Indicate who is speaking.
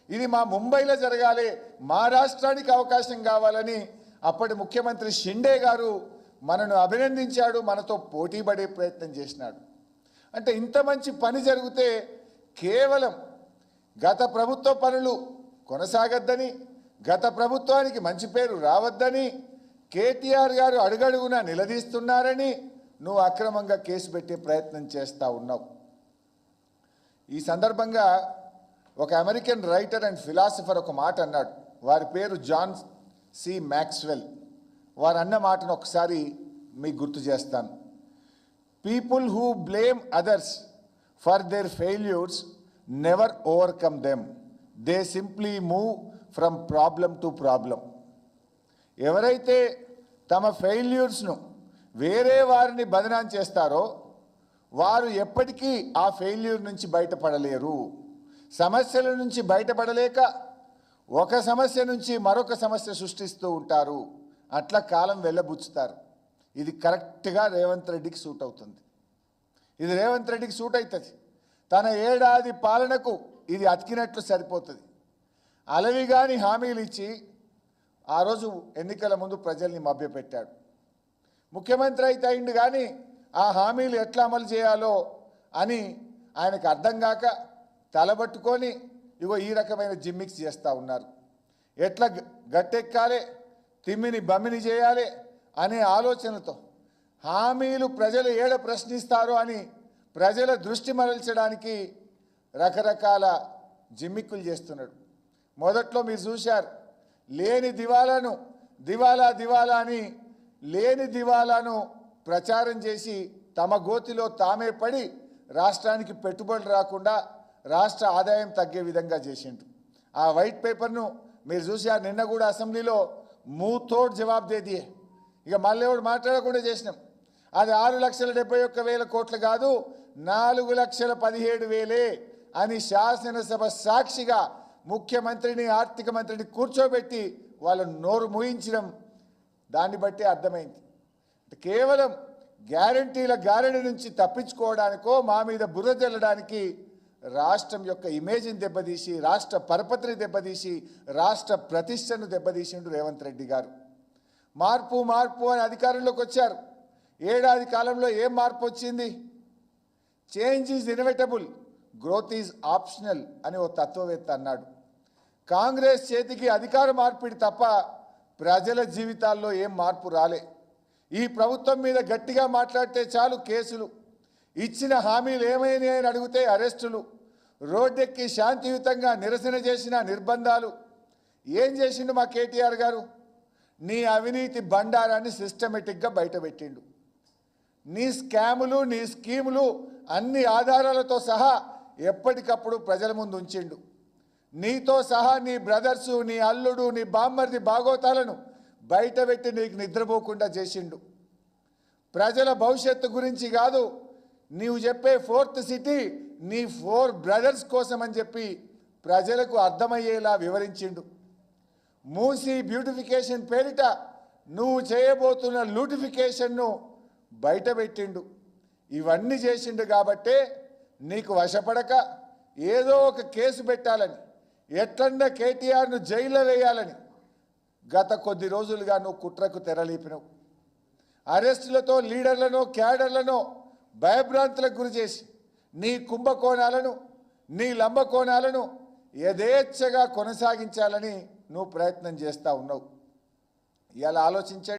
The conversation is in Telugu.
Speaker 1: ఇది మా ముంబైలో జరగాలి, మా రాష్ట్రానికి అవకాశం కావాలని అప్పటి ముఖ్యమంత్రి షిండే గారు మనను అభినందించాడు, మనతో పోటీ పడే ప్రయత్నం చేసినాడు. అంటే ఇంత మంచి పని జరిగితే కేవలం గత ప్రభుత్వ పనులు కొనసాగద్దని, గత ప్రభుత్వానికి మంచి పేరు రావద్దని కేటీఆర్ గారు అడుగడుగునా నిలదీస్తున్నారని నువ్వు అక్రమంగా కేసు పెట్టే ప్రయత్నం చేస్తూ ఉన్నావు. ఈ సందర్భంగా ఒక అమెరికన్ రైటర్ అండ్ ఫిలాసఫర్ ఒక మాట అన్నాడు. వారి పేరు జాన్ సి మ్యాక్స్వెల్. వారు అన్న మాటను ఒకసారి మీకు గుర్తు చేస్తాను. People who blame others for their failures never overcome them, they simply move from problem to problem. ఎవరైతే తమ ఫెయిల్యూర్స్ను వేరే వారిని బదనాం చేస్తారో వారు ఎప్పటికీ ఆ ఫెయిల్యూర్ నుంచి బయటపడలేరు. సమస్యల నుంచి బయటపడలేక ఒక సమస్య నుంచి మరొక సమస్య సృష్టిస్తూ ఉంటారు. అట్లా కాలం వెళ్ళబుచ్చుతారు. ఇది కరెక్ట్గా రేవంత్ రెడ్డికి సూట్ అవుతుంది. ఇది రేవంత్ రెడ్డికి సూట్ అవుతుంది. తన ఏడాది పాలనకు ఇది అతికినట్లు సరిపోతుంది. అలవిగాని హామీలు ఇచ్చి ఆ రోజు ఎన్నికల ముందు ప్రజల్ని మభ్యపెట్టాడు. ముఖ్యమంత్రి అయితే అయిండు కానీ ఆ హామీలు ఎట్లా అమలు చేయాలో అని ఆయనకు అర్థం కాక తలబట్టుకొని ఇగో ఈ రకమైన జిమ్మిక్స్ చేస్తూ ఉన్నారు. ఎట్లా గట్టెక్కాలి, తిమ్మిని బమ్మిని చేయాలి అనే ఆలోచనతో హామీలు ప్రజలు ఏడ ప్రశ్నిస్తారో అని ప్రజల దృష్టి మరల్చడానికి రకరకాల జిమ్మిక్కులు చేస్తున్నాడు. మొదట్లో మీరు చూశారు, లేని దివాలాను దివాలా అని లేని దివాలాను ప్రచారం చేసి తమ గోతిలో తామే పడి రాష్ట్రానికి పెట్టుబడులు రాకుండా రాష్ట్ర ఆదాయం తగ్గే విధంగా చేసిండు. ఆ వైట్ పేపర్ను మీరు చూశారు. నిన్న కూడా అసెంబ్లీలో మూతోడ్ జవాబు దేదియే, ఇక మళ్ళీ ఎవడు మాట్లాడకుండా చేసినాం. అది 6,71,000 కోట్లు కాదు, 4,17,000 అని శాసనసభ సాక్షిగా ముఖ్యమంత్రిని ఆర్థిక మంత్రిని కూర్చోబెట్టి వాళ్ళను నోరు మూయించడం. దాన్ని బట్టి అర్థమైంది కేవలం గ్యారంటీల గారడి నుంచి తప్పించుకోవడానికో మా మీద బుర్ర జల్లడానికి రాష్ట్రం యొక్క ఇమేజ్ని దెబ్బతీసి, రాష్ట్ర పరపతిని దెబ్బతీసి, రాష్ట్ర ప్రతిష్టను దెబ్బతీసిండు రేవంత్ రెడ్డి గారు. మార్పు అని అధికారంలోకి వచ్చారు. ఏడాది కాలంలో ఏం మార్పు వచ్చింది? Change is inevitable, growth is optional అని ఓ తత్వవేత్త అన్నాడు. కాంగ్రెస్ చేతికి అధికార మార్పిడి తప్ప ప్రజల జీవితాల్లో ఏం మార్పు రాలే. ఈ ప్రభుత్వం మీద గట్టిగా మాట్లాడితే చాలు కేసులు, ఇచ్చిన హామీలు ఏమైనాయి అని అడిగితే అరెస్టులు, రోడ్డెక్కి శాంతియుతంగా నిరసన చేసిన నిర్బంధాలు. ఏం చేసిండు మా కేటీఆర్ గారు? నీ అవినీతి బండారాన్ని సిస్టమేటిక్గా బయటపెట్టిండు. నీ స్కాములు, నీ స్కీములు అన్ని ఆధారాలతో సహా ఎప్పటికప్పుడు ప్రజల ముందు ఉంచిండు. నీతో సహా నీ బ్రదర్సు, నీ అల్లుడు, నీ బామ్మర్ది బాగోతాలను బయటపెట్టి నీకు నిద్రపోకుండా చేసిండు. ప్రజల భవిష్యత్తు గురించి కాదు, నీవు చెప్పే 4th సిటీ నీ 4 బ్రదర్స్ కోసం అని చెప్పి ప్రజలకు అర్థమయ్యేలా వివరించిండు. మూసీ బ్యూటిఫికేషన్ పేరిట నువ్వు చేయబోతున్న లూటిఫికేషన్ను బయటపెట్టిండు. ఇవన్నీ చేసిండు కాబట్టే నీకు వశపడక ఏదో ఒక కేసు పెట్టాలని, ఎట్లన్నా కేటీఆర్ను జైల్లో వేయాలని గత కొద్ది రోజులుగా నువ్వు కుట్రకు తెరలేపినవు. అరెస్టులతో లీడర్లను, క్యాడర్లను భయభ్రాంతులకు గురి చేసి నీ కుంభకోణాలను, నీ లంబకోణాలను యథేచ్ఛగా కొనసాగించాలని నువ్వు ప్రయత్నం చేస్తూ ఉన్నావు. ఇలా ఆలోచించండి.